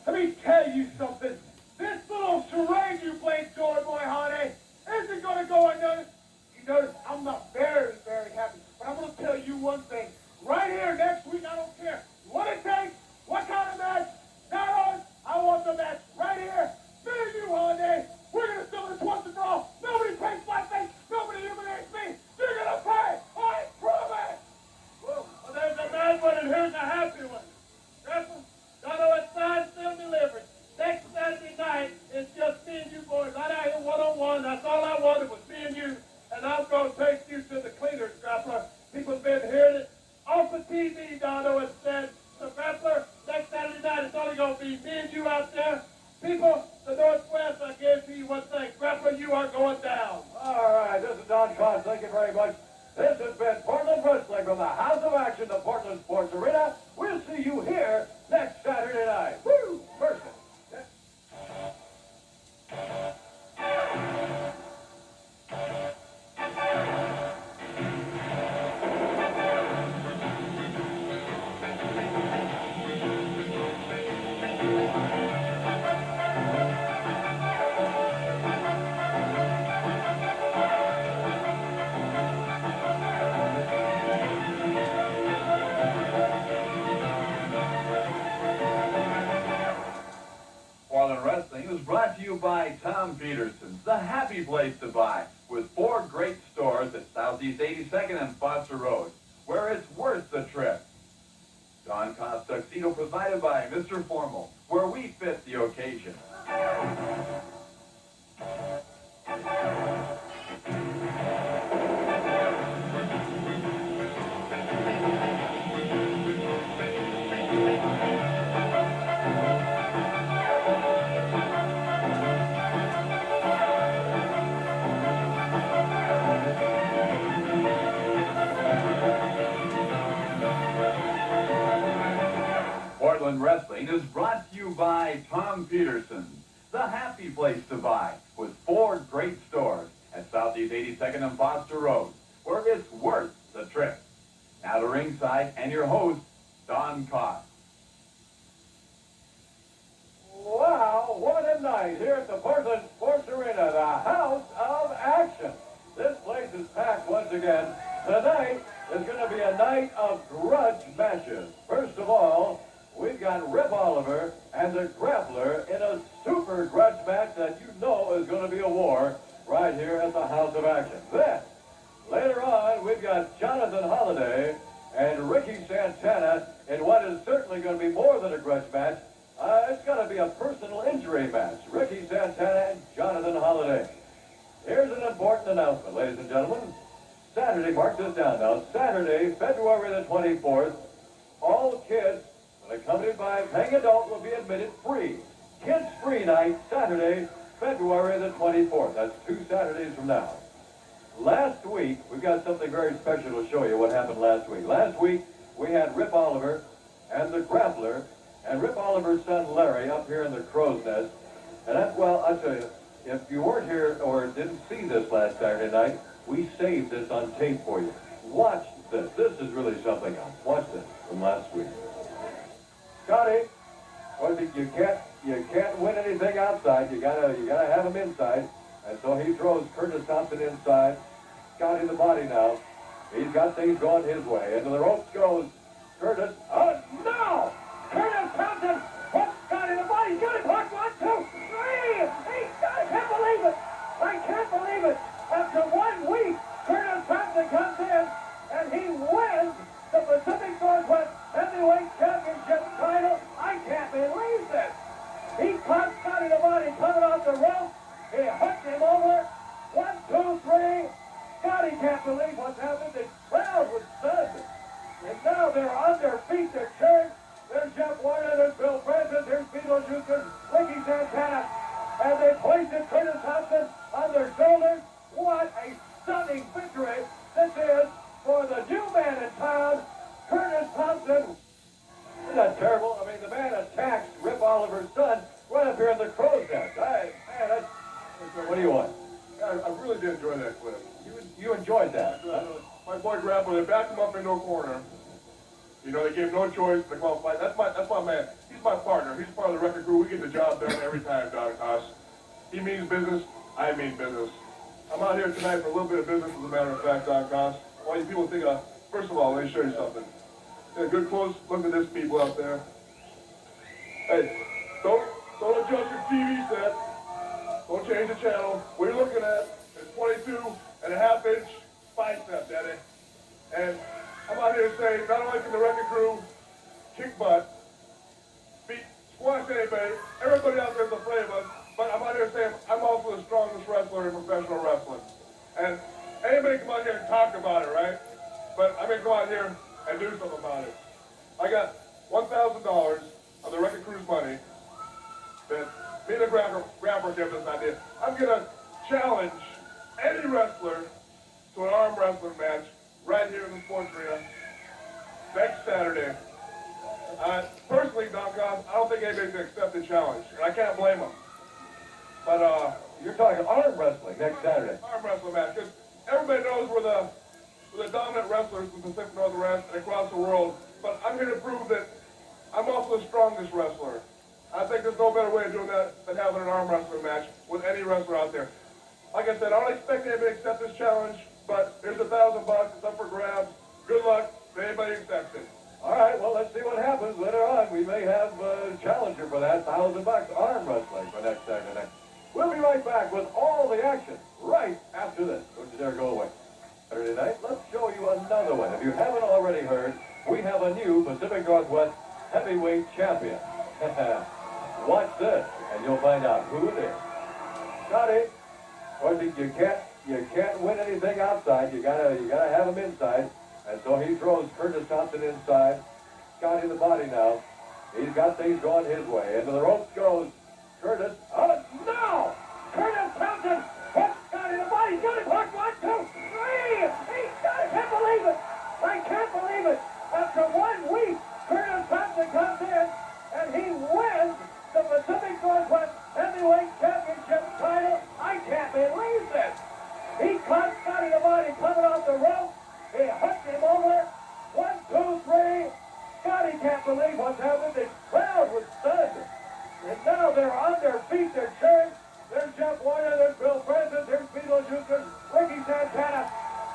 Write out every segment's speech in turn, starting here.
let me tell you something. This little charade you played, Joy Boy Honey, isn't going to go unnoticed. You notice I'm not very, very happy, but I'm going to tell you one thing. Right here next week, I don't care what it takes, what kind of match, not on. I want the match right here. Me and you, Honey. We're going to settle this once and for all. Nobody takes my face. Nobody humiliates me. You're going to pay. I promise. Well, there's a bad one and here's a happy one. Grandpa, Dono, it's signed, still delivered. Next Saturday night, it's just me and you boys. Right out here one-on-one. That's all I wanted was me and you. And I'm going to take you to the cleaners, Grappler. People have been hearing it off the TV, Dono, and said, so Grappler, next Saturday night, it's only going to be me and you out there. People, the Northwest, I guarantee you one thing. Grappler, you are going down. All right, this is Don Cox. Thank you very much. This has been Portland Wrestling from the House of Action, the Portland Sports Arena. We'll see you here next Saturday night. Woo! Person. Portland Wrestling is brought to you by Tom Peterson's, the happy place to buy, with 4 great stores at Southeast 82nd and Foster Road, where it's worth the trip. Don Cost Tuxedo provided by Mr. Formal, where we fit the occasion. Portland Wrestling is brought to you by Tom Peterson's, the happy place to buy, with 4 great stores at Southeast 82nd and Foster Road, where it's worth the trip. Now to ringside and your host, Don Cox. Wow, what a night here at the Portland Sports Arena, the House of Action. This place is packed once again. Tonight is going to be a night of grudge matches. First of all, we've got Rip Oliver and the Grappler in a super grudge match that you know is going to be a war right here at the House of Action. Then, later on, we've got Jonathan Holliday and Ricky Santana in what is certainly going to be more than a grudge match. It's going to be a personal injury match. Ricky Santana and Jonathan Holliday. Here's an important announcement, ladies and gentlemen. Saturday, mark this down now, Saturday, February the 24th, all kids accompanied by a paying adult will be admitted free. Kids free night, Saturday, February the 24th. That's 2 Saturdays from now. Last week, we've got something very special to show you what happened last week. Last week, we had Rip Oliver and the Grappler and Rip Oliver's son Larry up here in the crow's nest. And that's, well, I'll tell you, if you weren't here or didn't see this last Saturday night, we saved this on tape for you. Watch this. This is really something else. Watch this from last week. Scotty, you can't win anything outside. You gotta have him inside. And so he throws Curtis Thompson inside. Scotty the body now. He's got things going his way. Into the ropes goes Curtis. Oh no! Curtis Thompson puts Scotty the body. He's got it blocked. 1, 2, 3. I can't believe it. I can't believe it. After 1 week, Curtis Thompson comes in and he wins the Pacific Northwest Heavyweight Championship title. I can't believe this. He caught Scotty the body coming off the rope. He hooked him over. 1, 2, 3. Scotty can't believe what's happened. The crowd was stunned. And now they're on their feet. They're cheering. There's Jeff Warner. There's Bill Francis. Here's Beetlejuice. Ricky Santana. And they placed Curtis Thompson on their shoulders. What a stunning victory this is for the new man in town, Curtis Thompson. Isn't that terrible? I mean, the man attacks Rip Oliver's son right up here in the crow's nest. What do you want? I really did enjoy that clip. You enjoyed that? My boy Grappler, they backed him up into a corner. You know, they gave no choice. They called fight. That's my man. He's he's my partner. He's part of the record crew. We get the job done every time, Don Cost. He means business. I mean business. I'm out here tonight for a little bit of business, as a matter of fact, Don Cost. All you people think of, first of all, let me show you something. Yeah, good close look at this, people out there. Hey, don't adjust your TV set. Don't change the channel. What you're looking at is 22.5-inch bicep, Daddy. And I'm out here to say, not only can the record crew kick butt, beat, squash anybody, everybody out there's afraid of us, but I'm out here saying I'm also the strongest wrestler in professional wrestling. And anybody come out here and talk about it, right? But I'm going to go out here and do something about it. I got $1,000 of the record crew's money that me and the grabber gave this idea. I'm going to challenge any wrestler to an arm wrestling match right here in the sports arena next Saturday. Personally, Don Cost, I don't think anybody can accept the challenge, and I can't blame them. But You're talking arm wrestling next Saturday. arm wrestling match, because everybody knows we're the dominant wrestlers in the Pacific Northwest and across the world. But I'm here to prove that I'm also the strongest wrestler. I think there's no better way of doing that than having an arm wrestling match with any wrestler out there. Like I said, I don't expect anybody to accept this challenge, but here's $1,000. It's up for grabs. Good luck to anybody who accepts it. All right, well, let's see what happens later on. We may have a challenger for that, $1,000 arm wrestling for next Saturday night. We'll be right back with all the action right after this. Don't you dare go away. Saturday night, let's show you another one. If you haven't already heard, we have a new Pacific Northwest heavyweight champion. Watch this, and you'll find out who it is. Scotty, of course, you can't win anything outside. You gotta have him inside. And so he throws Curtis Thompson inside. Scotty the body now. He's got things going his way. Into the ropes goes Curtis. Oh, no! Curtis Thompson hits Scotty the body. He's got it hooked. 1, 2, 3. I can't believe it. I can't believe it. After 1 week, Curtis Thompson comes in and he wins the Pacific Northwest Heavyweight Championship title. I can't believe this. He caught Scotty the body coming off the rope. He hooked him over. 1, 2, 3. Scotty can't believe what's happened. The crowd was stunned. And now they're on their feet. They're cheering. There's Jeff Warner. There's Bill Francis. There's Beetlejuice. Ricky Santana.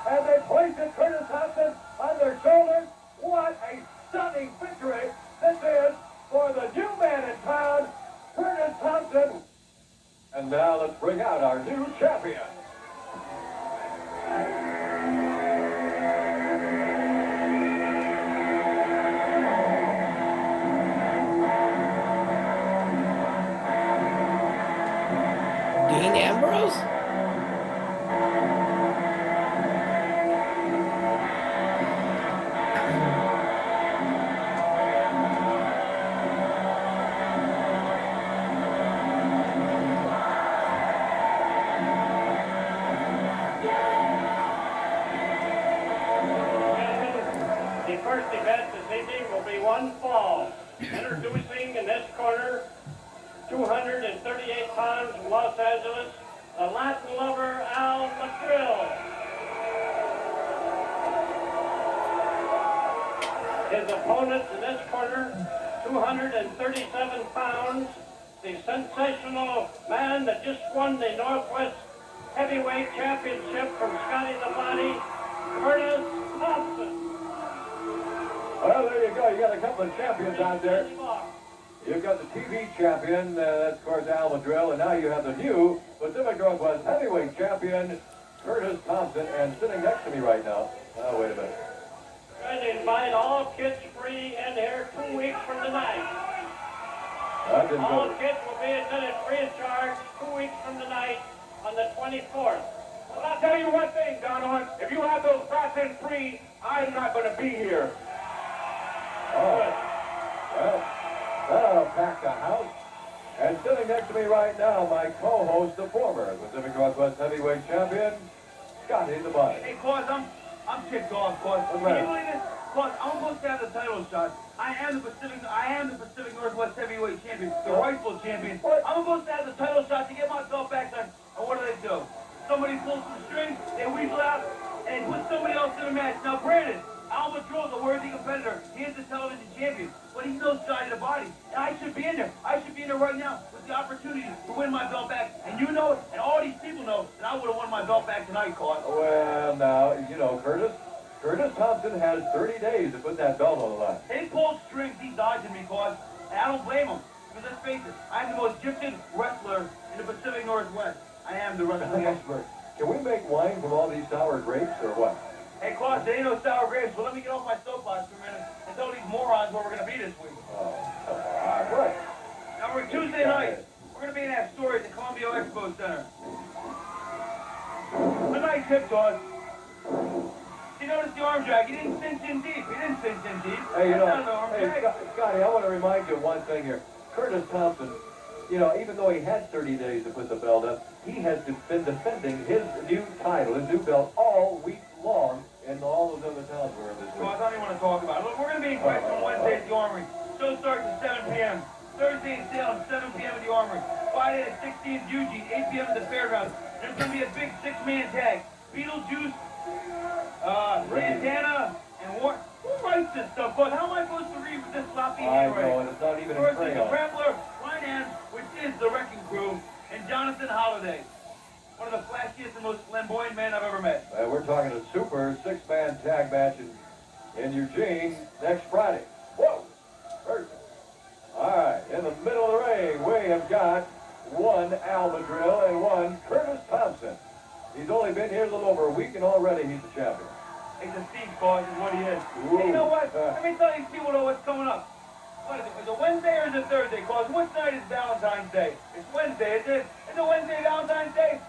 And they placed Curtis Thompson on their shoulders. What a stunning victory this is for the new man in town, Curtis Thompson. And now let's bring out our new champion. Dean Ambrose? The first event this evening will be one fall. Introducing in this corner, 238 pounds from Los Angeles, the Latin lover Al Madril. His opponent in this corner, 237 pounds, the sensational man that just won the Northwest Heavyweight Championship from Scotty the Body, Curtis Thompson. Well, there you go. You got a couple of champions out there. You've got the TV champion, that's of course Al Madril, and now you have the new Pacific Northwest Heavyweight Champion, Curtis Thompson, and sitting next to me right now. Oh, wait a minute. Trying to invite all kids free in here 2 weeks from tonight. All kids will be admitted free of charge 2 weeks from tonight on the 24th. Well, I'll tell you one thing, Donovan. If you have those spots in free, I'm not going to be here. Oh, well, that'll pack the house. And sitting next to me right now, my co-host, the former Pacific Northwest Heavyweight Champion, Scotty the Body. Hey, Claus, I'm ticked off, Claus. What's Can that? you believe this? Claus, I'm supposed to have the title shot. I am the Pacific Northwest Heavyweight Champion, the rightful champion. What? I'm supposed to have the title shot to get myself back on. And what do? Somebody pulls the strings, they weasel out, and put somebody else in the match. Now, granted, Al Madril is a worthy competitor. He is the television champion, but he knows Scotty the Body. And I I should be in there. I should be in there right now with the opportunity to win my belt back. And you know it, and all these people know that I would have won my belt back tonight, Claude. Well, now, you know, Curtis Thompson has 30 days to put that belt on the line. They pulled strings, he's dodging me, Claude. And I don't blame him. Because let's face it, I'm the most gifted wrestler in the Pacific Northwest. I am the wrestling expert. Can we make wine from all these sour grapes or what? Hey, Claude, there ain't no sour grapes, but let me get off my soapbox for a minute and tell these morons where we're going to be this week. Oh, what? Now, we're Tuesday night. We're going to be in that store at the Columbia Expo Center. A nice hip toss. You notice the arm drag. He didn't cinch in deep. Hey, you That's know, not an arm drag. Scotty, I want to remind you of one thing here. Curtis Thompson, you know, even though he had 30 days to put the belt up, he has been defending his new title, his new belt, all week long in all those other towns we're in this week. Well, I don't even want to talk about it. Look, we're going to be in Quebec on Wednesday at the Armory. Show starts at 7 p.m. Thursday in Salem, 7 p.m. at the Armory. Friday at 16th Eugene, 8 p.m. at the Fairgrounds. There's going to be a big six-man tag. Beetlejuice, Santana, and Warren. Who writes this stuff, bud? How am I supposed to read with this sloppy handwriting? I know, and it's not even in First is crayon. the Trampler, Ryan, which is the Wrecking Crew, and Jonathan Holliday. One of the flashiest and most flamboyant men I've ever met. We're talking a super six-man tag match in Eugene next Friday. Whoa! First. All right, in the middle of the ring, we have got one Al Madril and one Curtis Thompson. He's only been here a little over a week, and already he's the champion. He's a thief, boss, is what he is. Ooh. Hey, you know what? Let me tell these people know what's coming up. What is it? Is it Wednesday or is it Thursday, Claus? Which night is Valentine's Day? It's Wednesday, is it? Is it Wednesday Valentine's Day?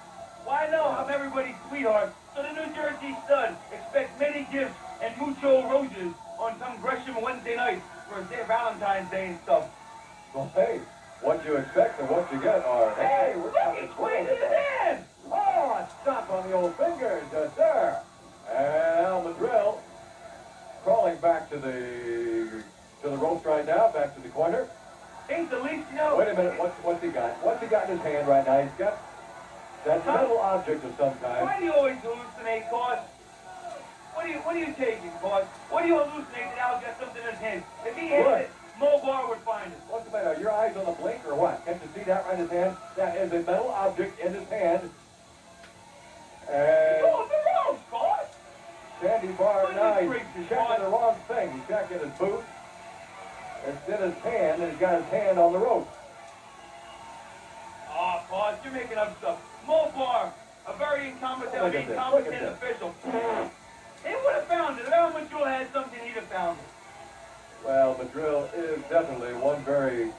Why, no, I'm everybody's sweetheart. So the New Jersey stud expects many gifts and mucho roses on some Gresham Wednesday night for their Valentine's Day and stuff. Well, hey, what you expect and what you get are... Hey, look, he's squeezing his hand! Oh, a stop on the old fingers, yes, sir. And Al Madril crawling back to the ropes right now, back to the corner. Ain't the least, you know. Wait a minute, what's he got? What's he got in his hand right now? He's got that metal object of some kind. Why do you always hallucinate, Claus? What are you taking, Claus? What do you hallucinate that Al's got something in his hand? If he had it, Mo Bar would find it. What's the matter? Are your eyes on the blink or what? Can't you see that right in his hand? That is a metal object in his hand. And Oh, the ropes, Claus! Sandy Bar, now Goodness he's gracious, checking the wrong thing. He's checking his boot. It's in his hand, and he's got his hand on the rope. Oh, Claus, you're making up stuff. Mo Bar, a very incompetent official. He would have found it. If Al Madril had something, he'd have found it. Well, Madril is definitely one very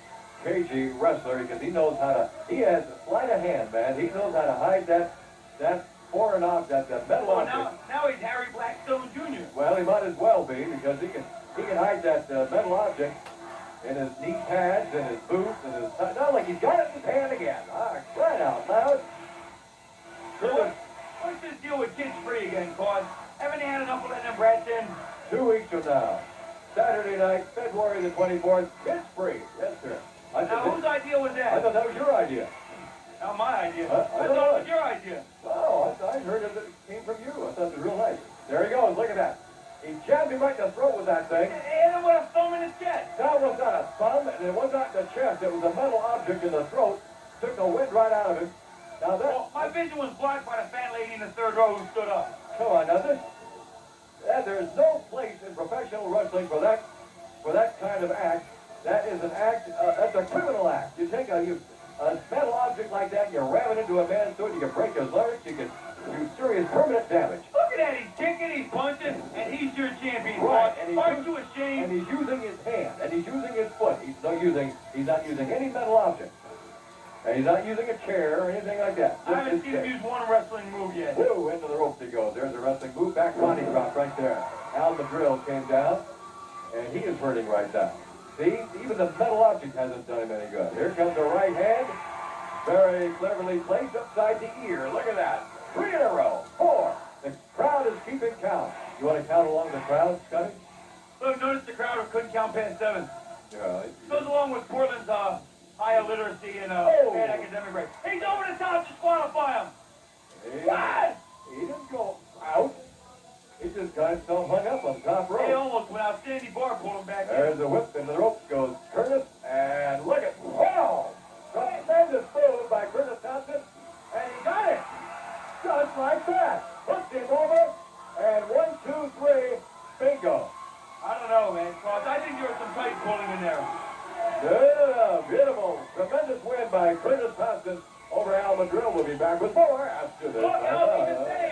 cagey wrestler because he knows how to, he has sleight of hand, man. He knows how to hide that foreign object, that metal object. Now he's Harry Blackstone Jr. Well, he might as well be because he can hide that metal object in his knee pads, in his boots, and his... Not like he's got it in his hand again. Crying out loud. So what's this deal with kids free again, Claude? Haven't you had enough of letting them brats in? 2 weeks from now, Saturday night, February the 24th, kids free. Yes, sir. Now, whose idea was I that? thought that was your idea. Not my idea. I I don't thought know. it was your idea. Oh, I heard it came from you. I thought it was real nice. There he goes. Look at that. He jabbed me right in the throat with that thing. And it would have thumb in his chest. That was not a thumb, and it was not in the chest. It was a metal object in the throat. Took the wind right out of him. Now that... Well, my vision was blocked by the fat lady in the third row who stood up. Come on, now this... there's no place in professional wrestling for that kind of act. That is an act, that's a criminal act. You take a metal object like that, you ram it into a man's throat, you can break his larynx, you can do serious permanent damage. Look at that, he's kicking, he's punching, and he's your champion, Right, Claude. Aren't you ashamed? And he's using his hand, and he's using his foot. He's not using any metal object. And he's not using a chair or anything like that. I haven't seen him use one wrestling move yet. Woo, into the ropes he goes. There's a wrestling move. Back body drop right there. Al Madril came down, and he is hurting right now. See, even the metal object hasn't done him any good. Here comes the right hand. Very cleverly placed upside the ear. Look at that. 3 in a row. 4. The crowd is keeping count. You want to count along the crowd, Scotty? Look, notice the crowd couldn't count past 7. Yeah. Goes along with Portland's high illiteracy and bad academic rate. He's over the top, disqualify him. What? He didn't go out. He just got himself hung up on the top rope. He almost went out. Sandy Barr pulled him back in. There's the whip, into the ropes goes Curtis And look at, wow! Tremendous move by Curtis Thompson. And he got it. Just like that. Hooked him over. And 1, 2, 3, bingo. I don't know, man, Cross. I think there was some tight pulling in there. Beautiful. Tremendous win by Curtis Thompson over Al Madril. We'll be back with more after this. Look, Al, he can say